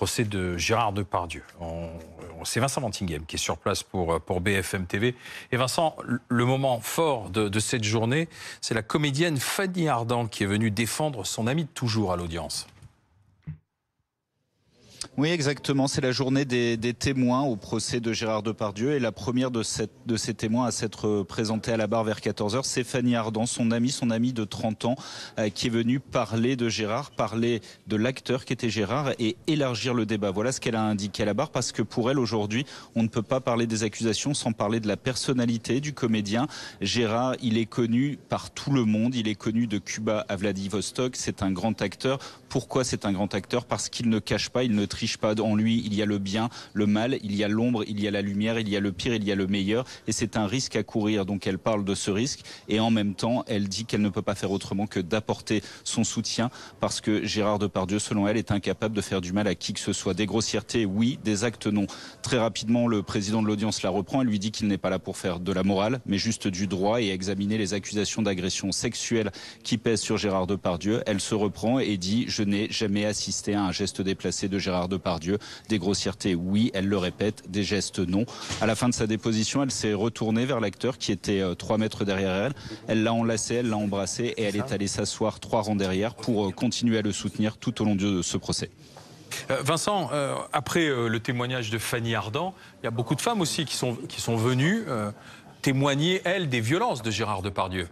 procès de Gérard Depardieu. C'est Vincent Mantinghem qui est sur place pour BFM TV. Et Vincent, le moment fort de cette journée, c'est la comédienne Fanny Ardant qui est venue défendre son amie de toujours à l'audience. Oui, exactement. C'est la journée des témoins au procès de Gérard Depardieu. Et la première de ces témoins à s'être présentée à la barre vers 14h, c'est Fanny Ardant, son amie de 30 ans, qui est venue parler de Gérard, parler de l'acteur qui était Gérard et élargir le débat. Voilà ce qu'elle a indiqué à la barre, parce que pour elle, aujourd'hui, on ne peut pas parler des accusations sans parler de la personnalité du comédien. Gérard, il est connu par tout le monde. Il est connu de Cuba à Vladivostok. C'est un grand acteur. Pourquoi c'est un grand acteur? Parce qu'il ne cache pas, il ne triche pas. En lui, il y a le bien, le mal, il y a l'ombre, il y a la lumière, il y a le pire, il y a le meilleur. Et c'est un risque à courir. Donc elle parle de ce risque. Et en même temps, elle dit qu'elle ne peut pas faire autrement que d'apporter son soutien, parce que Gérard Depardieu, selon elle, est incapable de faire du mal à qui que ce soit. Des grossièretés, oui. Des actes, non. Très rapidement, le président de l'audience la reprend. Elle lui dit qu'il n'est pas là pour faire de la morale, mais juste du droit et examiner les accusations d'agression sexuelle qui pèsent sur Gérard Depardieu. Elle se reprend et dit: je n'ai jamais assisté à un geste déplacé de Gérard Depardieu. Des grossièretés, oui, elle le répète, des gestes, non. À la fin de sa déposition, elle s'est retournée vers l'acteur qui était 3 mètres derrière elle. Elle l'a enlacé, elle l'a embrassé et elle est allée s'asseoir 3 rangs derrière pour continuer à le soutenir tout au long de ce procès. Vincent, après le témoignage de Fanny Ardant, il y a beaucoup de femmes aussi qui sont venues témoigner, elles, des violences de Gérard Depardieu.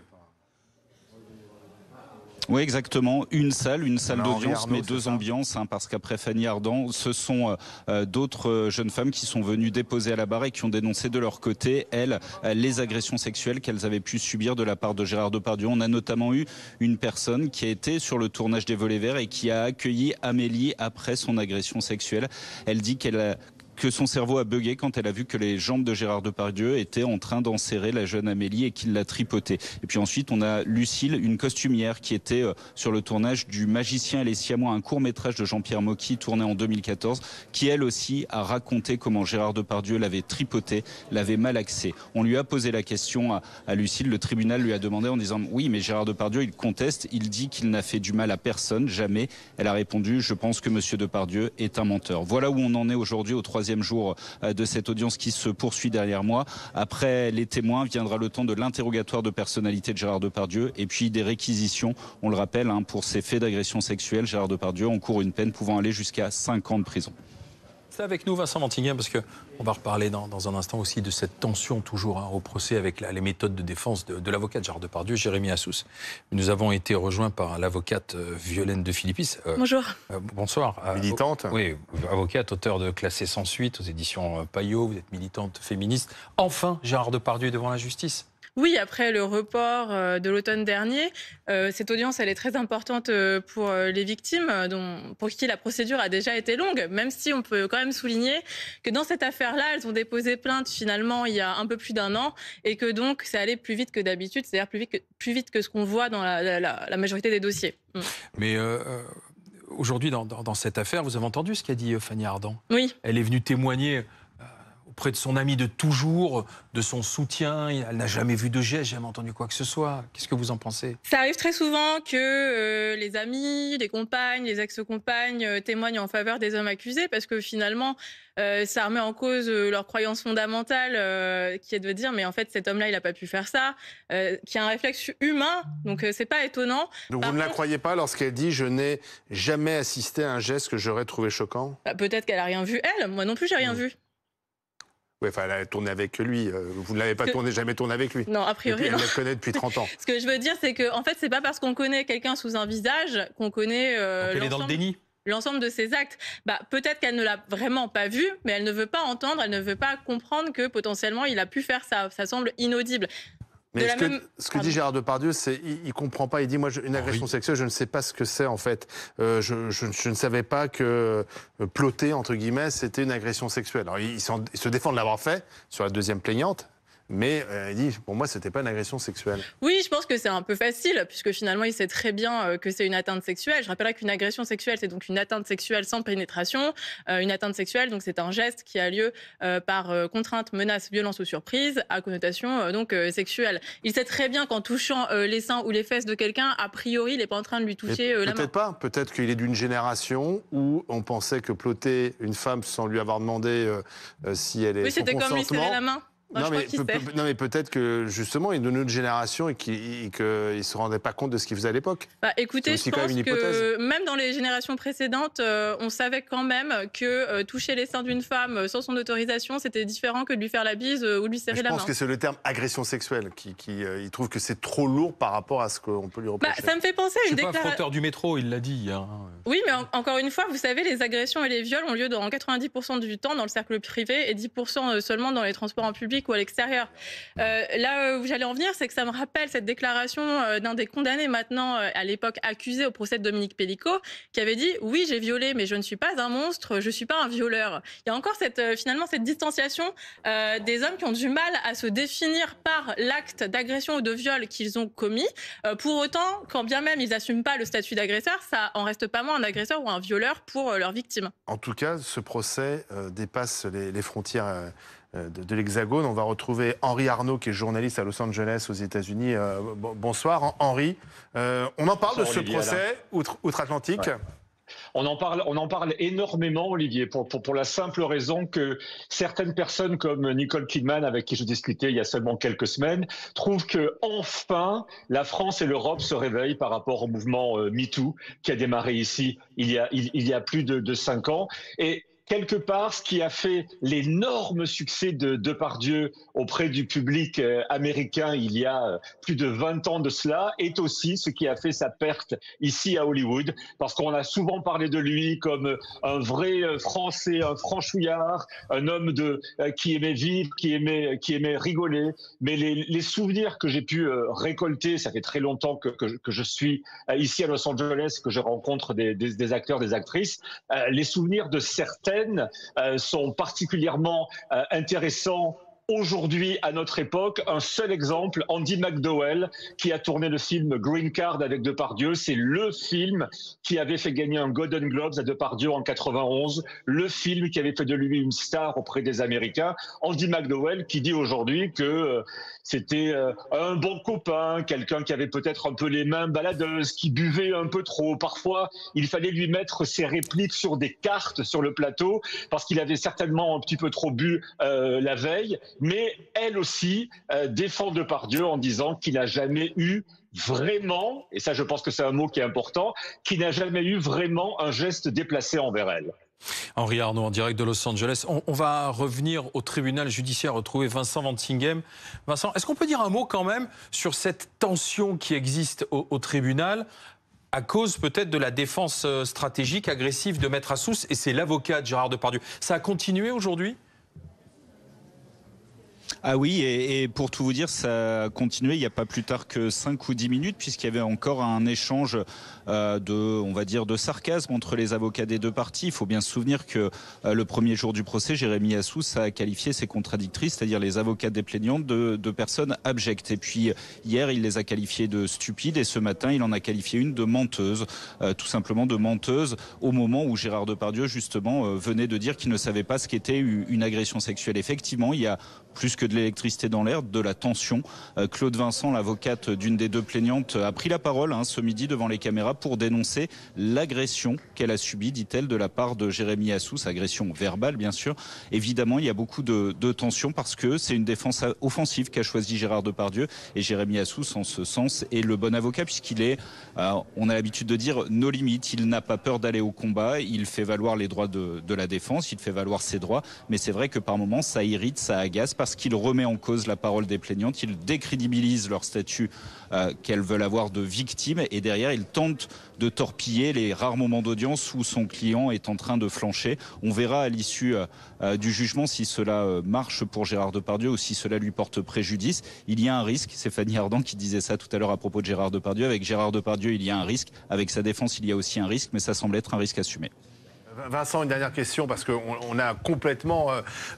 Oui, exactement. Une salle d'audience, mais 2 ambiances, parce qu'après Fanny Ardant, ce sont d'autres jeunes femmes qui sont venues déposer à la barre et qui ont dénoncé de leur côté, elles, les agressions sexuelles qu'elles avaient pu subir de la part de Gérard Depardieu. On a notamment eu une personne qui a été sur le tournage des Volets Verts et qui a accueilli Amélie après son agression sexuelle. Elle dit que son cerveau a bugué quand elle a vu que les jambes de Gérard Depardieu étaient en train d'enserrer la jeune Amélie et qu'il l'a tripotée. Et puis ensuite, on a Lucille, une costumière qui était sur le tournage du Magicien et les Siamois, un court-métrage de Jean-Pierre Mocky tourné en 2014, qui elle aussi a raconté comment Gérard Depardieu l'avait tripotée, l'avait malaxée. On lui a posé la question à Lucille, le tribunal lui a demandé en disant: oui, mais Gérard Depardieu, il conteste, il dit qu'il n'a fait du mal à personne, jamais. Elle a répondu: je pense que monsieur Depardieu est un menteur. Voilà où on en est aujourd'hui, au 3e jour de cette audience qui se poursuit derrière moi. Après les témoins, viendra le temps de l'interrogatoire de personnalité de Gérard Depardieu et puis des réquisitions. On le rappelle, pour ces faits d'agression sexuelle, Gérard Depardieu encourt une peine pouvant aller jusqu'à 5 ans de prison. C'est avec nous Vincent Mantinghem, parce qu'on va reparler dans un instant aussi de cette tension toujours au procès avec les méthodes de défense de l'avocat de Gérard Depardieu, Jérémy Assous. Nous avons été rejoints par l'avocate Violaine de Philippis. Bonjour. Bonsoir. Militante. Oui, avocate, auteure de Classé sans suite aux éditions Payot, vous êtes militante féministe. Enfin, Gérard Depardieu est devant la justice. Oui, après le report de l'automne dernier, cette audience elle est très importante pour les victimes, pour qui la procédure a déjà été longue, même si on peut quand même souligner que dans cette affaire-là, elles ont déposé plainte finalement il y a un peu plus d'1 an et que donc c'est allé plus vite que d'habitude, c'est-à-dire plus vite que ce qu'on voit dans la majorité des dossiers. Mais aujourd'hui, dans cette affaire, vous avez entendu ce qu'a dit Fanny Ardant? Oui. Elle est venue témoigner auprès de son ami de toujours, de son soutien. Elle n'a jamais vu de geste, jamais entendu quoi que ce soit. Qu'est-ce que vous en pensez? Ça arrive très souvent que les amis, les compagnes, les ex-compagnes témoignent en faveur des hommes accusés parce que finalement, ça remet en cause leur croyance fondamentale qui est de dire mais en fait cet homme-là, il n'a pas pu faire ça, qui a un réflexe humain, donc c'est pas étonnant. Donc vous ne la croyez pas lorsqu'elle dit « je n'ai jamais assisté à un geste que j'aurais trouvé choquant » ? Peut-être qu'elle a rien vu elle, moi non plus j'ai rien vu. Oui, enfin, elle a tourné avec lui. Vous ne l'avez pas jamais tourné avec lui. Non, a priori. Elle le connaît depuis 30 ans. Ce que je veux dire, c'est que en fait, c'est pas parce qu'on connaît quelqu'un sous un visage qu'on connaît l'ensemble de ses actes. Peut-être qu'elle ne l'a vraiment pas vu, mais elle ne veut pas entendre, elle ne veut pas comprendre que potentiellement il a pu faire ça. Ça semble inaudible. Mais ce que dit Gérard Depardieu, c'est il comprend pas. Il dit moi une agression sexuelle, je ne sais pas ce que c'est en fait. Je ne savais pas que ploter entre guillemets c'était une agression sexuelle. Alors il se défend de l'avoir fait sur la deuxième plaignante. Mais il dit, pour moi, c'était pas une agression sexuelle. Oui, je pense que c'est un peu facile, puisque finalement, il sait très bien que c'est une atteinte sexuelle. Je rappellerai qu'une agression sexuelle, c'est donc une atteinte sexuelle sans pénétration. Une atteinte sexuelle, donc c'est un geste qui a lieu par contrainte, menace, violence ou surprise, à connotation sexuelle. Il sait très bien qu'en touchant les seins ou les fesses de quelqu'un, a priori, il n'est pas en train de lui toucher la main. Peut-être pas. Peut-être qu'il est d'une génération où on pensait que plotter une femme sans lui avoir demandé si elle est Oui, c'était comme lui serrer la main. Non, mais peut-être que justement, il est de notre génération et qu'il ne se rendait pas compte de ce qu'il faisait à l'époque. Bah, écoutez, je pense que même dans les générations précédentes, on savait quand même que toucher les seins d'une femme sans son autorisation, c'était différent que de lui faire la bise ou de lui serrer la main. Je pense que c'est le terme agression sexuelle il trouve que c'est trop lourd par rapport à ce qu'on peut lui reprocher. Ça me fait penser à une déclaration. C'est pas un frotteur du métro, il l'a dit hier. Oui, mais encore une fois, vous savez, les agressions et les viols ont lieu dans 90% du temps dans le cercle privé et 10% seulement dans les transports en public ou à l'extérieur. Là où j'allais en venir, c'est que ça me rappelle cette déclaration d'un des condamnés maintenant, à l'époque accusé au procès de Dominique Pellicot, qui avait dit « Oui, j'ai violé, mais je ne suis pas un monstre, je ne suis pas un violeur ». Il y a encore finalement cette distanciation des hommes qui ont du mal à se définir par l'acte d'agression ou de viol qu'ils ont commis. Pour autant, quand bien même ils n'assument pas le statut d'agresseur, ça en reste pas moins un agresseur ou un violeur pour leurs victimes. En tout cas, ce procès dépasse les frontières de l'Hexagone. On va retrouver Henri Arnaud, qui est journaliste à Los Angeles, aux États-Unis. Bonsoir, Henri. On en parle de ce procès outre-Atlantique. Ouais. On en parle énormément, Olivier, pour la simple raison que certaines personnes comme Nicole Kidman, avec qui je discutais il y a seulement quelques semaines, trouvent que enfin la France et l'Europe se réveillent par rapport au mouvement MeToo qui a démarré ici il y a plus de 5 ans. Et quelque part, ce qui a fait l'énorme succès de Depardieu auprès du public américain il y a plus de 20 ans de cela est aussi ce qui a fait sa perte ici à Hollywood, parce qu'on a souvent parlé de lui comme un vrai Français, un franchouillard, un homme qui aimait vivre, qui aimait rigoler. Mais les souvenirs que j'ai pu récolter, ça fait très longtemps que je suis ici à Los Angeles, que je rencontre des acteurs, des actrices, les souvenirs de certaines sont particulièrement intéressants aujourd'hui, à notre époque. Un seul exemple, Andie McDowell, qui a tourné le film Green Card avec Depardieu. C'est le film qui avait fait gagner un Golden Globes à Depardieu en 91. Le film qui avait fait de lui une star auprès des Américains. Andie McDowell qui dit aujourd'hui que c'était un bon copain, quelqu'un qui avait peut-être un peu les mains baladeuses, qui buvait un peu trop. Parfois, il fallait lui mettre ses répliques sur des cartes sur le plateau parce qu'il avait certainement un petit peu trop bu la veille. Mais elle aussi défend Depardieu en disant qu'il n'a jamais eu vraiment, et ça je pense que c'est un mot qui est important, qu'il n'a jamais eu vraiment un geste déplacé envers elle. Henri Arnaud, en direct de Los Angeles. On va revenir au tribunal judiciaire, retrouver Vincent Van Singhem. Vincent, est-ce qu'on peut dire un mot quand même sur cette tension qui existe au tribunal à cause peut-être de la défense stratégique agressive de Maître Assous, et c'est l'avocat de Gérard Depardieu. Ça a continué aujourd'hui ? Ah oui, et pour tout vous dire, ça a continué il n'y a pas plus tard que 5 ou 10 minutes, puisqu'il y avait encore un échange de sarcasme entre les avocats des deux parties. Il faut bien se souvenir que le premier jour du procès, Jérémy Assous a qualifié ses contradictrices, c'est-à-dire les avocats des plaignantes, de personnes abjectes. Et puis hier, il les a qualifiées de stupides, et ce matin, il en a qualifié une de menteuse, tout simplement de menteuse, au moment où Gérard Depardieu, justement, venait de dire qu'il ne savait pas ce qu'était une agression sexuelle. Effectivement, il y a plus que de l'électricité dans l'air, de la tension. Claude Vincent, l'avocate d'une des deux plaignantes, a pris la parole ce midi devant les caméras pour dénoncer l'agression qu'elle a subie, dit-elle, de la part de Jérémy Assous, agression verbale bien sûr. Évidemment, il y a beaucoup de tension parce que c'est une défense offensive qu'a choisi Gérard Depardieu, et Jérémy Assous, en ce sens, est le bon avocat puisqu'il est, on a l'habitude de dire, nos limites. Il n'a pas peur d'aller au combat, il fait valoir les droits de la défense, il fait valoir ses droits, mais c'est vrai que par moments ça irrite, ça agace, parce qu'il remet en cause la parole des plaignantes, il décrédibilise leur statut qu'elles veulent avoir de victimes, et derrière il tente de torpiller les rares moments d'audience où son client est en train de flancher. On verra à l'issue du jugement si cela marche pour Gérard Depardieu ou si cela lui porte préjudice. Il y a un risque, c'est Fanny Ardant qui disait ça tout à l'heure à propos de Gérard Depardieu. Avec Gérard Depardieu, il y a un risque, avec sa défense, il y a aussi un risque, mais ça semble être un risque assumé. Vincent, une dernière question, parce qu'on a complètement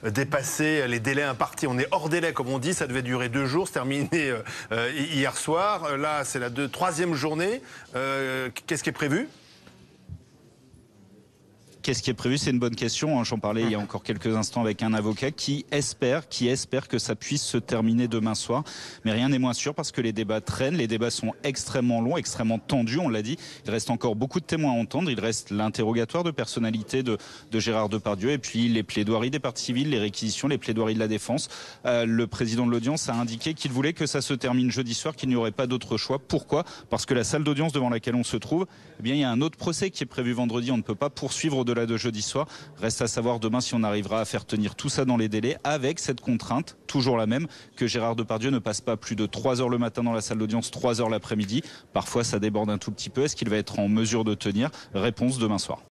dépassé les délais impartis. On est hors délai, comme on dit. Ça devait durer 2 jours, c'est terminé hier soir. Là, c'est la 3e journée. Qu'est-ce qui est prévu ? Qu'est-ce qui est prévu? C'est une bonne question. J'en parlais il y a encore quelques instants avec un avocat qui espère que ça puisse se terminer demain soir. Mais rien n'est moins sûr parce que les débats traînent. Les débats sont extrêmement longs, extrêmement tendus. On l'a dit. Il reste encore beaucoup de témoins à entendre. Il reste l'interrogatoire de personnalité de Gérard Depardieu et puis les plaidoiries des parties civiles, les réquisitions, les plaidoiries de la défense. Le président de l'audience a indiqué qu'il voulait que ça se termine jeudi soir, qu'il n'y aurait pas d'autre choix. Pourquoi? Parce que la salle d'audience devant laquelle on se trouve, eh bien, il y a un autre procès qui est prévu vendredi. On ne peut pas poursuivre au-delà de jeudi soir. Reste à savoir demain si on arrivera à faire tenir tout ça dans les délais avec cette contrainte, toujours la même, que Gérard Depardieu ne passe pas plus de 3 heures le matin dans la salle d'audience, 3 heures l'après-midi. Parfois, ça déborde un tout petit peu. Est-ce qu'il va être en mesure de tenir? Réponse demain soir.